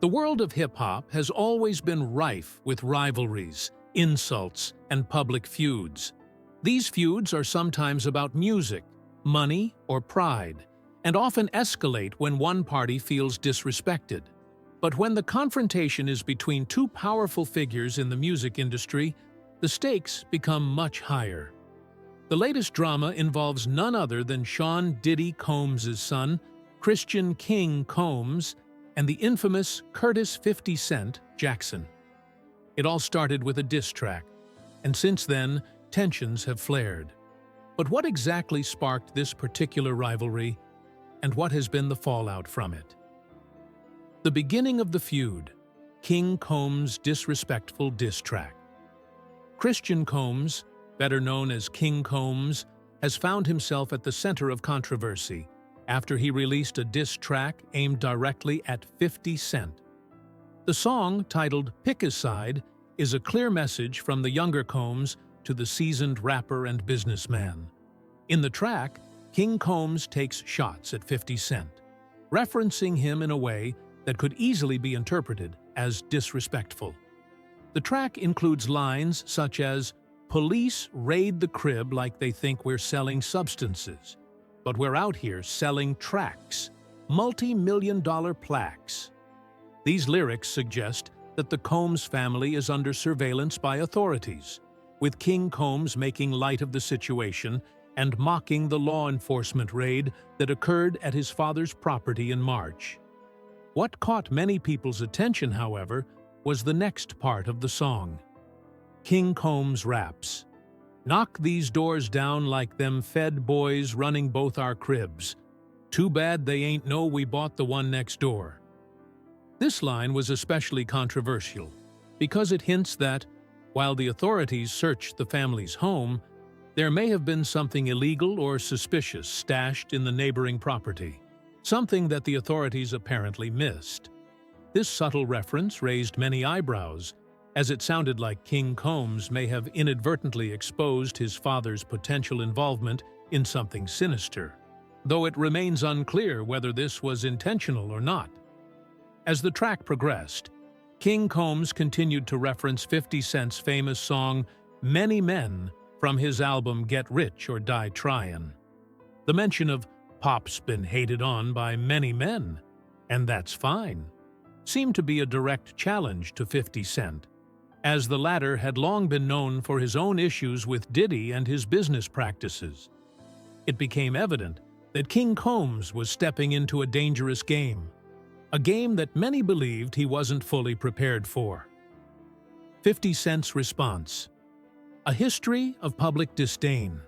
The world of hip-hop has always been rife with rivalries, insults, and public feuds. These feuds are sometimes about music, money, or pride, and often escalate when one party feels disrespected. But when the confrontation is between two powerful figures in the music industry, the stakes become much higher. The latest drama involves none other than Sean "Diddy" Combs' son, Christian "King" Combs, and the infamous Curtis "50 Cent" Jackson. It all started with a diss track, and since then, tensions have flared. But what exactly sparked this particular rivalry, and what has been the fallout from it? The beginning of the feud, King Combs' disrespectful diss track. Christian Combs, better known as King Combs, has found himself at the center of controversy after he released a diss track aimed directly at 50 Cent. The song, titled "Pick a Side," is a clear message from the younger Combs to the seasoned rapper and businessman. In the track, King Combs takes shots at 50 Cent, referencing him in a way that could easily be interpreted as disrespectful. The track includes lines such as, "Police raid the crib like they think we're selling substances, but we're out here selling tracks, multi-million-dollar plaques." These lyrics suggest that the Combs family is under surveillance by authorities, with King Combs making light of the situation and mocking the law enforcement raid that occurred at his father's property in March. What caught many people's attention, however, was the next part of the song. King Combs raps, "Knock these doors down like them Fed boys running both our cribs. Too bad they ain't know we bought the one next door." This line was especially controversial because it hints that, while the authorities searched the family's home, there may have been something illegal or suspicious stashed in the neighboring property, something that the authorities apparently missed. This subtle reference raised many eyebrows, as it sounded like King Combs may have inadvertently exposed his father's potential involvement in something sinister, though it remains unclear whether this was intentional or not. As the track progressed, King Combs continued to reference 50 Cent's famous song, "Many Men," from his album Get Rich or Die Tryin'. The mention of "Pop's been hated on by many men, and that's fine," seemed to be a direct challenge to 50 Cent, as the latter had long been known for his own issues with Diddy and his business practices. It became evident that King Combs was stepping into a dangerous game, a game that many believed he wasn't fully prepared for. 50 Cent's response: a history of public disdain.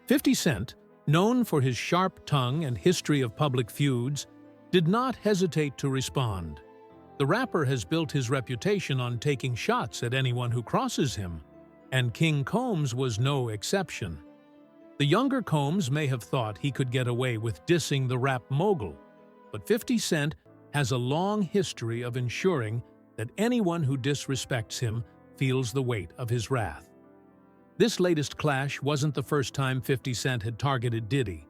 50 Cent, known for his sharp tongue and history of public feuds, did not hesitate to respond. The rapper has built his reputation on taking shots at anyone who crosses him, and King Combs was no exception. The younger Combs may have thought he could get away with dissing the rap mogul, but 50 Cent has a long history of ensuring that anyone who disrespects him feels the weight of his wrath. This latest clash wasn't the first time 50 Cent had targeted Diddy.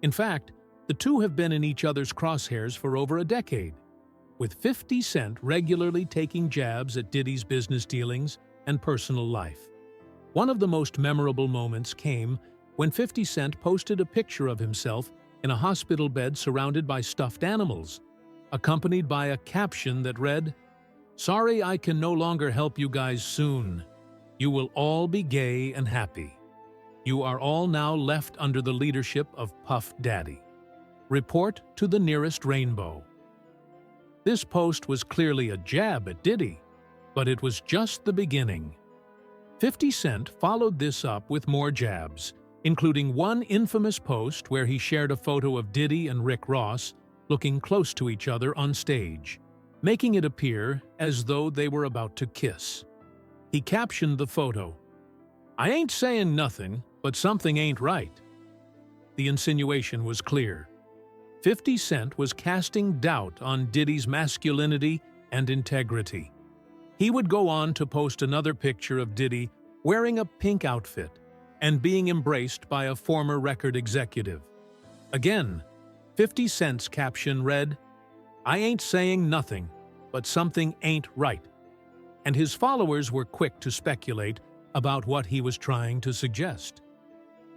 In fact, the two have been in each other's crosshairs for over a decade, with 50 Cent regularly taking jabs at Diddy's business dealings and personal life. One of the most memorable moments came when 50 Cent posted a picture of himself in a hospital bed surrounded by stuffed animals, accompanied by a caption that read, "Sorry I can no longer help you guys soon. You will all be gay and happy. You are all now left under the leadership of Puff Daddy. Report to the nearest rainbow." This post was clearly a jab at Diddy, but it was just the beginning. 50 Cent followed this up with more jabs, including one infamous post where he shared a photo of Diddy and Rick Ross looking close to each other on stage, making it appear as though they were about to kiss. He captioned the photo, "I ain't saying nothing, but something ain't right." The insinuation was clear. 50 Cent was casting doubt on Diddy's masculinity and integrity. He would go on to post another picture of Diddy wearing a pink outfit and being embraced by a former record executive. Again, 50 Cent's caption read, "I ain't saying nothing, but something ain't right. And his followers were quick to speculate about what he was trying to suggest.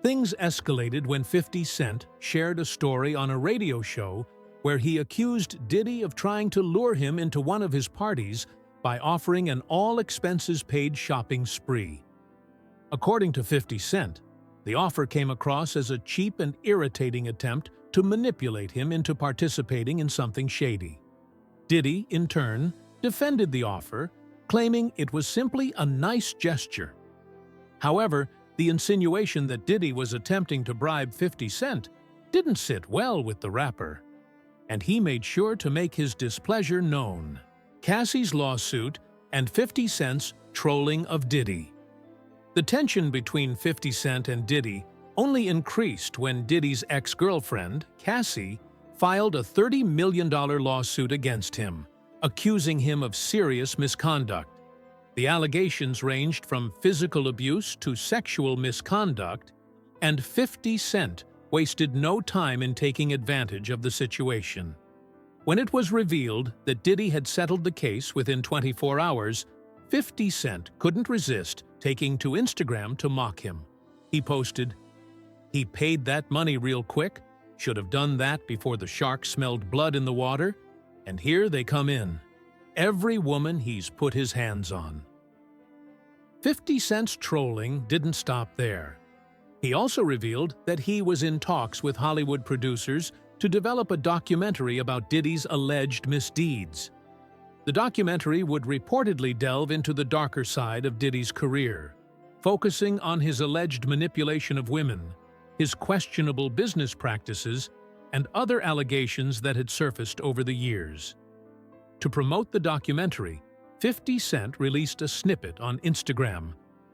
Things escalated when 50 Cent shared a story on a radio show where he accused Diddy of trying to lure him into one of his parties by offering an all-expenses-paid shopping spree. According to 50 Cent, the offer came across as a cheap and irritating attempt to manipulate him into participating in something shady. Diddy, in turn, defended the offer, claiming it was simply a nice gesture. However, the insinuation that Diddy was attempting to bribe 50 Cent didn't sit well with the rapper, and he made sure to make his displeasure known. Cassie's lawsuit and 50 Cent's trolling of Diddy. The tension between 50 Cent and Diddy only increased when Diddy's ex-girlfriend, Cassie, filed a $30 million lawsuit against him, accusing him of serious misconduct. The allegations ranged from physical abuse to sexual misconduct, and 50 Cent wasted no time in taking advantage of the situation. When it was revealed that Diddy had settled the case within 24 hours, 50 Cent couldn't resist taking to Instagram to mock him. He posted, "He paid that money real quick, should have done that before the shark smelled blood in the water, and here they come in. Every woman he's put his hands on." 50 Cent's trolling didn't stop there. He also revealed that he was in talks with Hollywood producers to develop a documentary about Diddy's alleged misdeeds. The documentary would reportedly delve into the darker side of Diddy's career, focusing on his alleged manipulation of women, his questionable business practices, and other allegations that had surfaced over the years. To promote the documentary, 50 Cent released a snippet on Instagram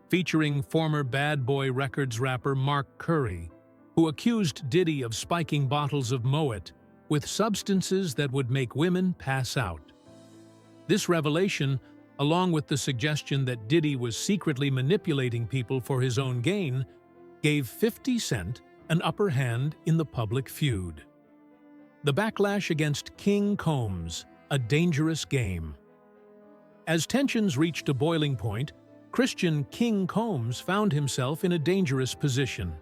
featuring former Bad Boy Records rapper Mark Curry, who accused Diddy of spiking bottles of Moet with substances that would make women pass out. This revelation, along with the suggestion that Diddy was secretly manipulating people for his own gain, gave 50 Cent an upper hand in the public feud. The backlash against King Combs, a dangerous game. As tensions reached a boiling point, Christian King Combs found himself in a dangerous position.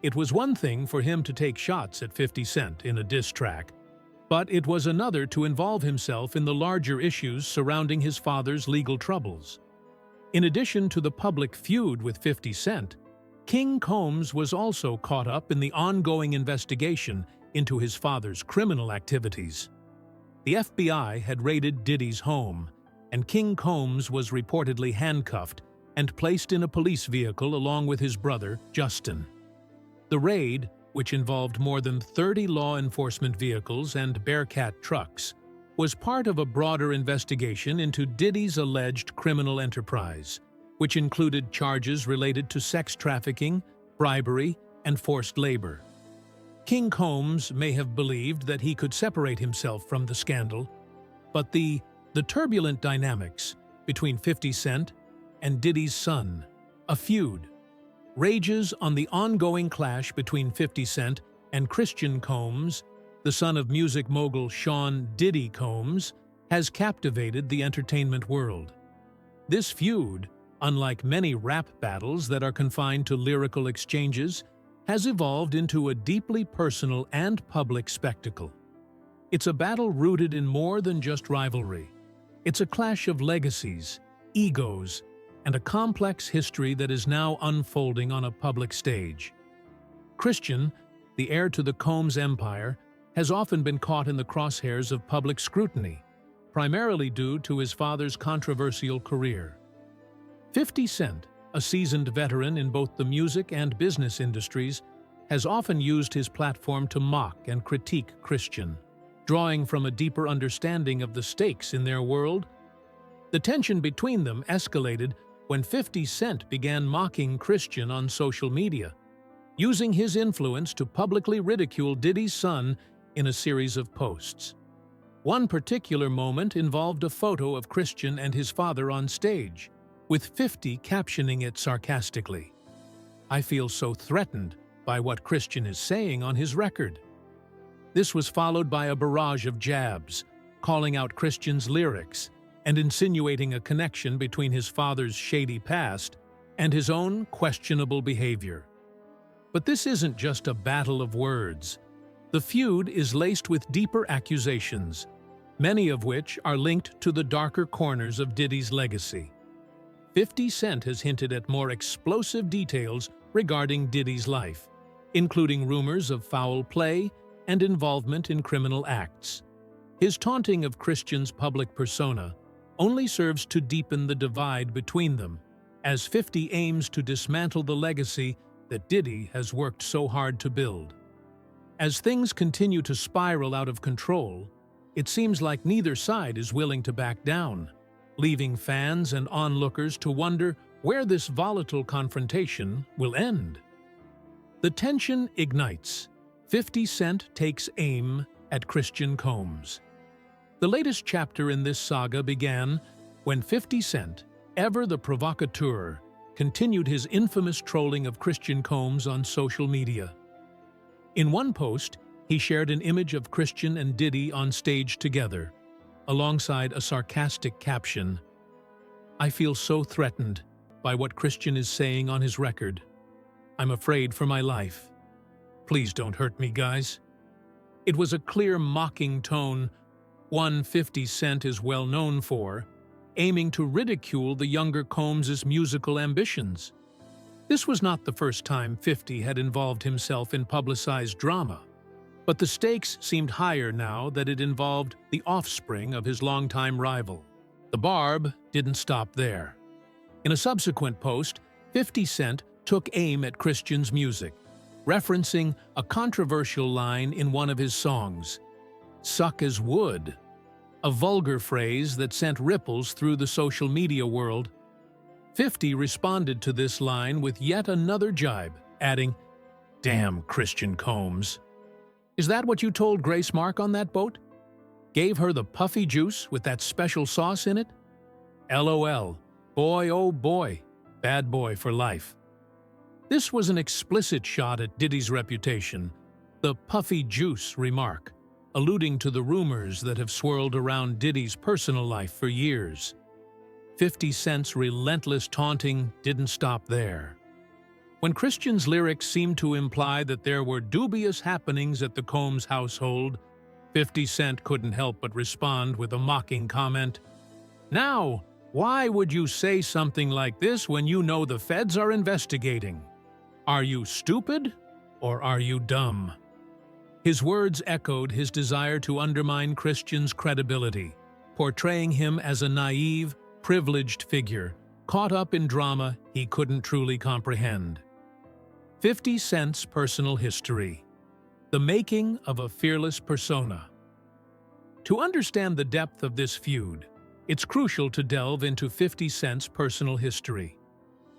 It was one thing for him to take shots at 50 Cent in a diss track, but it was another to involve himself in the larger issues surrounding his father's legal troubles. In addition to the public feud with 50 Cent, King Combs was also caught up in the ongoing investigation into his father's criminal activities. The FBI had raided Diddy's home, and King Combs was reportedly handcuffed and placed in a police vehicle along with his brother, Justin. The raid, which involved more than 30 law enforcement vehicles and Bearcat trucks, was part of a broader investigation into Diddy's alleged criminal enterprise, which included charges related to sex trafficking, bribery, and forced labor. King Combs may have believed that he could separate himself from the scandal, but the turbulent dynamics between 50 Cent and Diddy's son, a feud, rages on the ongoing clash between 50 Cent and Christian Combs, the son of music mogul Sean Diddy Combs, has captivated the entertainment world. This feud, unlike many rap battles that are confined to lyrical exchanges, has evolved into a deeply personal and public spectacle. It's a battle rooted in more than just rivalry. It's a clash of legacies, egos, and a complex history that is now unfolding on a public stage. Christian, the heir to the Combs empire, has often been caught in the crosshairs of public scrutiny, primarily due to his father's controversial career. 50 Cent, a seasoned veteran in both the music and business industries, has often used his platform to mock and critique Christian, drawing from a deeper understanding of the stakes in their world. The tension between them escalated when 50 Cent began mocking Christian on social media, using his influence to publicly ridicule Diddy's son in a series of posts. One particular moment involved a photo of Christian and his father on stage, with 50 captioning it sarcastically, "I feel so threatened by what Christian is saying on his record." This was followed by a barrage of jabs, calling out Christian's lyrics and insinuating a connection between his father's shady past and his own questionable behavior. But this isn't just a battle of words. The feud is laced with deeper accusations, many of which are linked to the darker corners of Diddy's legacy. 50 Cent has hinted at more explosive details regarding Diddy's life, including rumors of foul play and involvement in criminal acts. His taunting of Christian's public persona only serves to deepen the divide between them, as 50 aims to dismantle the legacy that Diddy has worked so hard to build. As things continue to spiral out of control, it seems like neither side is willing to back down, leaving fans and onlookers to wonder where this volatile confrontation will end. The tension ignites. 50 Cent takes aim at Christian Combs. The latest chapter in this saga began when 50 Cent, ever the provocateur, continued his infamous trolling of Christian Combs on social media. In one post, he shared an image of Christian and Diddy on stage together, alongside a sarcastic caption, "I feel so threatened by what Christian is saying on his record. I'm afraid for my life. Please don't hurt me, guys." It was a clear mocking tone, one 50 Cent is well known for, aiming to ridicule the younger Combs' musical ambitions. This was not the first time 50 had involved himself in publicized drama, but the stakes seemed higher now that it involved the offspring of his longtime rival. The barb didn't stop there. In a subsequent post, 50 Cent took aim at Christian's music, referencing a controversial line in one of his songs, "Suck as wood," a vulgar phrase that sent ripples through the social media world. 50 responded to this line with yet another jibe, adding, "Damn Christian Combs. Is that what you told Grace Mark on that boat? Gave her the puffy juice with that special sauce in it? LOL. Boy, oh boy. Bad boy for life." This was an explicit shot at Diddy's reputation, the puffy juice remark, alluding to the rumors that have swirled around Diddy's personal life for years. 50 Cent's relentless taunting didn't stop there. When Christian's lyrics seemed to imply that there were dubious happenings at the Combs household, 50 Cent couldn't help but respond with a mocking comment. "Now, why would you say something like this when you know the feds are investigating? Are you stupid or are you dumb?" His words echoed his desire to undermine Christian's credibility, portraying him as a naive, privileged figure, caught up in drama he couldn't truly comprehend. 50 Cent's personal history. The making of a fearless persona. To understand the depth of this feud, it's crucial to delve into 50 Cent's personal history.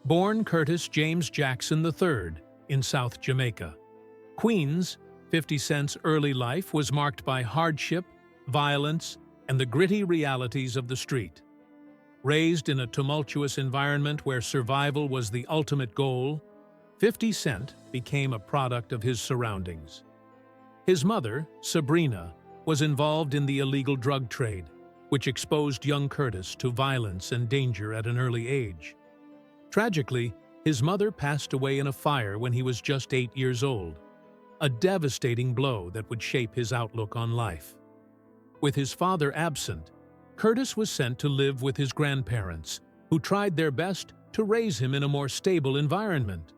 Born Curtis James Jackson III in South Jamaica, Queens, 50 Cent's early life was marked by hardship, violence, and the gritty realities of the street. Raised in a tumultuous environment where survival was the ultimate goal, 50 Cent became a product of his surroundings. His mother, Sabrina, was involved in the illegal drug trade, which exposed young Curtis to violence and danger at an early age. Tragically, his mother passed away in a fire when he was just 8 years old, a devastating blow that would shape his outlook on life. With his father absent, Curtis was sent to live with his grandparents, who tried their best to raise him in a more stable environment.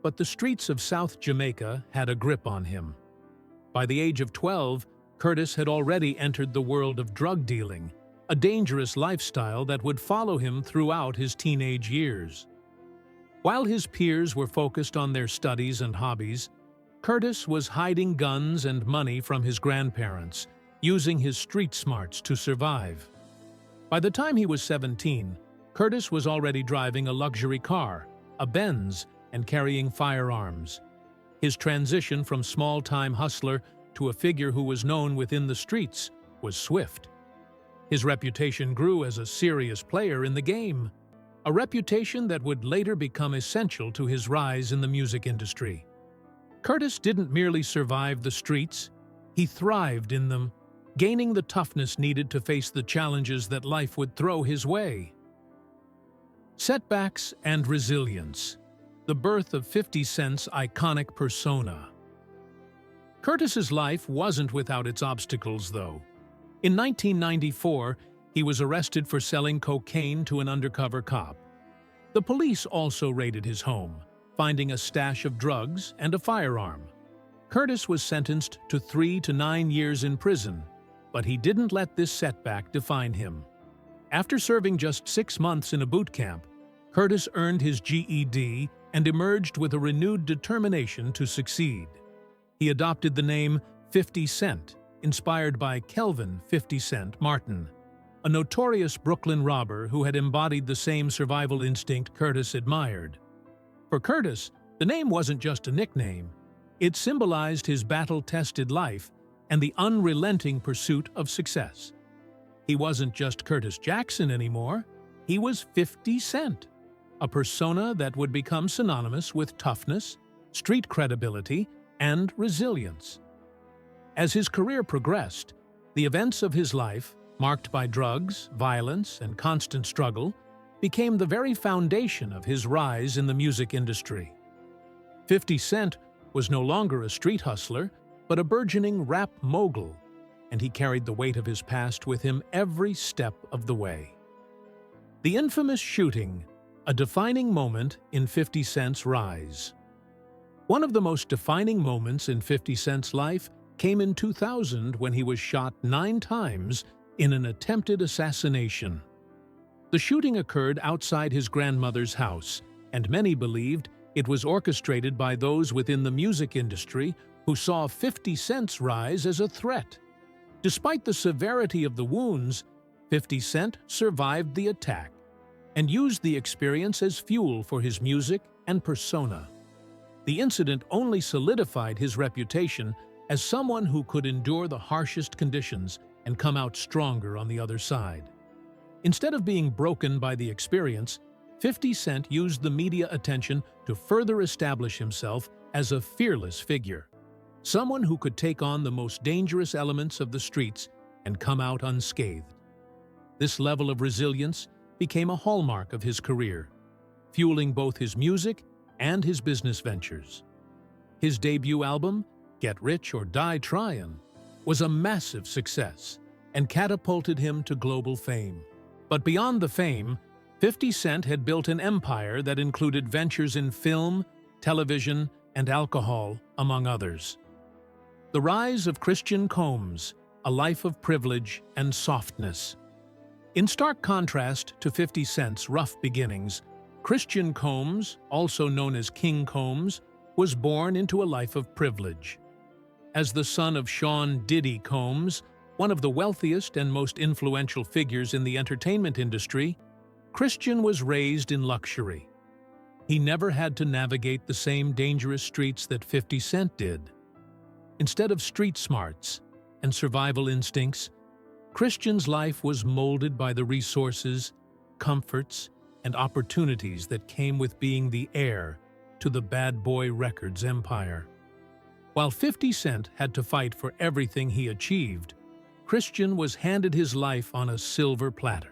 But the streets of South Jamaica had a grip on him. By the age of 12, Curtis had already entered the world of drug dealing, a dangerous lifestyle that would follow him throughout his teenage years. While his peers were focused on their studies and hobbies, Curtis was hiding guns and money from his grandparents, using his street smarts to survive. By the time he was 17, Curtis was already driving a luxury car, a Benz, and carrying firearms. His transition from small-time hustler to a figure who was known within the streets was swift. His reputation grew as a serious player in the game, a reputation that would later become essential to his rise in the music industry. Curtis didn't merely survive the streets, he thrived in them, gaining the toughness needed to face the challenges that life would throw his way. Setbacks and resilience. The birth of 50 Cent's iconic persona. Curtis's life wasn't without its obstacles, though. In 1994, he was arrested for selling cocaine to an undercover cop. The police also raided his home, finding a stash of drugs and a firearm. Curtis was sentenced to 3 to 9 years in prison, but he didn't let this setback define him. After serving just 6 months in a boot camp, Curtis earned his GED and emerged with a renewed determination to succeed. He adopted the name 50 Cent, inspired by Kelvin 50 Cent Martin, a notorious Brooklyn robber who had embodied the same survival instinct Curtis admired. For Curtis, the name wasn't just a nickname. It symbolized his battle-tested life and the unrelenting pursuit of success. He wasn't just Curtis Jackson anymore. He was 50 Cent, a persona that would become synonymous with toughness, street credibility, and resilience. As his career progressed, the events of his life, marked by drugs, violence, and constant struggle, became the very foundation of his rise in the music industry. 50 Cent was no longer a street hustler, but a burgeoning rap mogul, and he carried the weight of his past with him every step of the way. The infamous shooting, a defining moment in 50 Cent's rise. One of the most defining moments in 50 Cent's life came in 2000 when he was shot 9 times in an attempted assassination. The shooting occurred outside his grandmother's house, and many believed it was orchestrated by those within the music industry who saw 50 Cent's rise as a threat. Despite the severity of the wounds, 50 Cent survived the attack and used the experience as fuel for his music and persona. The incident only solidified his reputation as someone who could endure the harshest conditions and come out stronger on the other side. Instead of being broken by the experience, 50 Cent used the media attention to further establish himself as a fearless figure, someone who could take on the most dangerous elements of the streets and come out unscathed. This level of resilience became a hallmark of his career, fueling both his music and his business ventures. His debut album, Get Rich or Die Tryin', was a massive success and catapulted him to global fame. But beyond the fame, 50 Cent had built an empire that included ventures in film, television, and alcohol, among others. The rise of Christian Combs, a life of privilege and softness. In stark contrast to 50 Cent's rough beginnings, Christian Combs, also known as King Combs, was born into a life of privilege. As the son of Sean Diddy Combs, one of the wealthiest and most influential figures in the entertainment industry, Christian was raised in luxury. He never had to navigate the same dangerous streets that 50 Cent did. Instead of street smarts and survival instincts, Christian's life was molded by the resources, comforts, and opportunities that came with being the heir to the Bad Boy Records empire. While 50 Cent had to fight for everything he achieved, Christian was handed his life on a silver platter.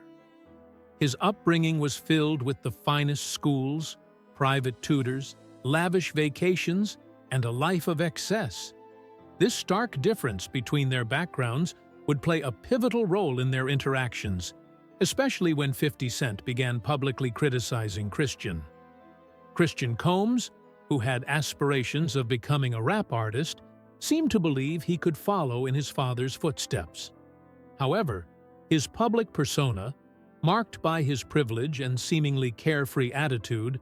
His upbringing was filled with the finest schools, private tutors, lavish vacations, and a life of excess. This stark difference between their backgrounds would play a pivotal role in their interactions, especially when 50 Cent began publicly criticizing Christian. Christian Combs, who had aspirations of becoming a rap artist, seemed to believe he could follow in his father's footsteps. However, his public persona, marked by his privilege and seemingly carefree attitude,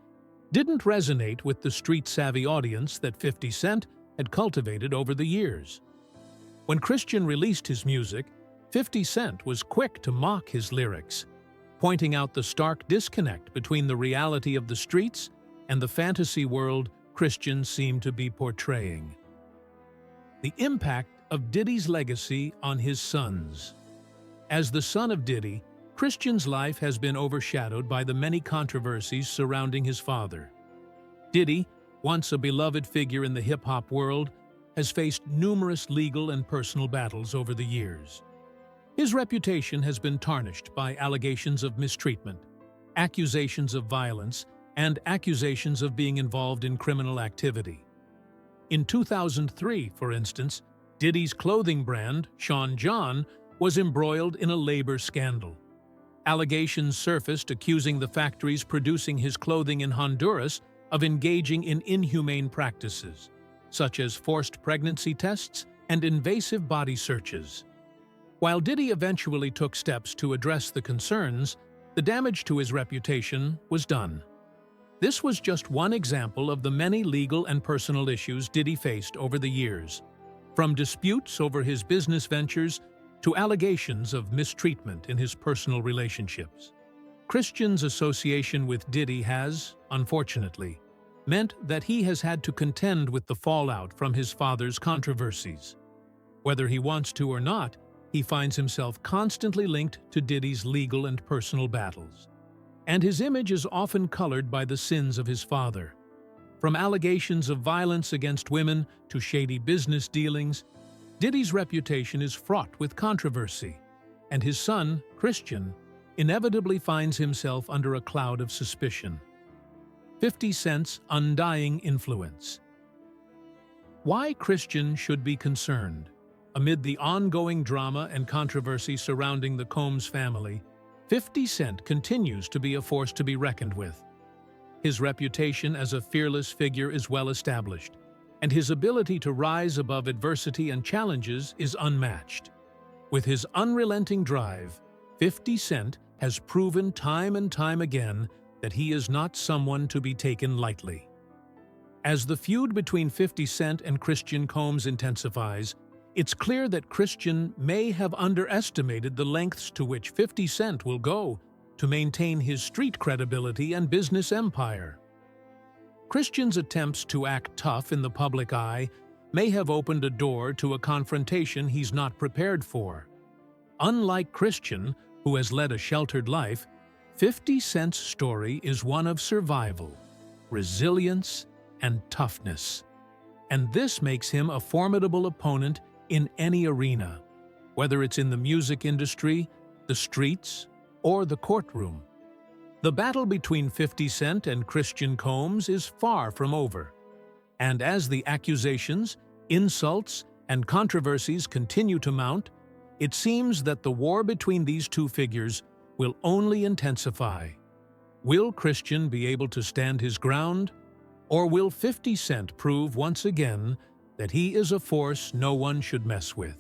didn't resonate with the street-savvy audience that 50 Cent had cultivated over the years. When Christian released his music, 50 Cent was quick to mock his lyrics, pointing out the stark disconnect between the reality of the streets and the fantasy world Christian seemed to be portraying. The impact of Diddy's legacy on his sons. As the son of Diddy, Christian's life has been overshadowed by the many controversies surrounding his father. Diddy, once a beloved figure in the hip-hop world, has faced numerous legal and personal battles over the years. His reputation has been tarnished by allegations of mistreatment, accusations of violence, and accusations of being involved in criminal activity. In 2003, for instance, Diddy's clothing brand, Sean John, was embroiled in a labor scandal. Allegations surfaced accusing the factories producing his clothing in Honduras of engaging in inhumane practices, such as forced pregnancy tests and invasive body searches. While Diddy eventually took steps to address the concerns, the damage to his reputation was done. This was just one example of the many legal and personal issues Diddy faced over the years, from disputes over his business ventures to allegations of mistreatment in his personal relationships. Christian's association with Diddy has, unfortunately, meant that he has had to contend with the fallout from his father's controversies. Whether he wants to or not, he finds himself constantly linked to Diddy's legal and personal battles. And his image is often colored by the sins of his father. From allegations of violence against women to shady business dealings, Diddy's reputation is fraught with controversy, and his son, Christian, inevitably finds himself under a cloud of suspicion. 50 Cent's undying influence. Why Christian should be concerned? Amid the ongoing drama and controversy surrounding the Combs family, 50 Cent continues to be a force to be reckoned with. His reputation as a fearless figure is well established, and his ability to rise above adversity and challenges is unmatched. With his unrelenting drive, 50 Cent has proven time and time again that he is not someone to be taken lightly. As the feud between 50 Cent and Christian Combs intensifies, it's clear that Christian may have underestimated the lengths to which 50 Cent will go to maintain his street credibility and business empire. Christian's attempts to act tough in the public eye may have opened a door to a confrontation he's not prepared for. Unlike Christian, who has led a sheltered life, 50 Cent's story is one of survival, resilience, and toughness. And this makes him a formidable opponent in any arena, whether it's in the music industry, the streets, or the courtroom. The battle between 50 Cent and Christian Combs is far from over. And as the accusations, insults, and controversies continue to mount, it seems that the war between these two figures will only intensify. Will Christian be able to stand his ground? Or will 50 Cent prove once again that he is a force no one should mess with?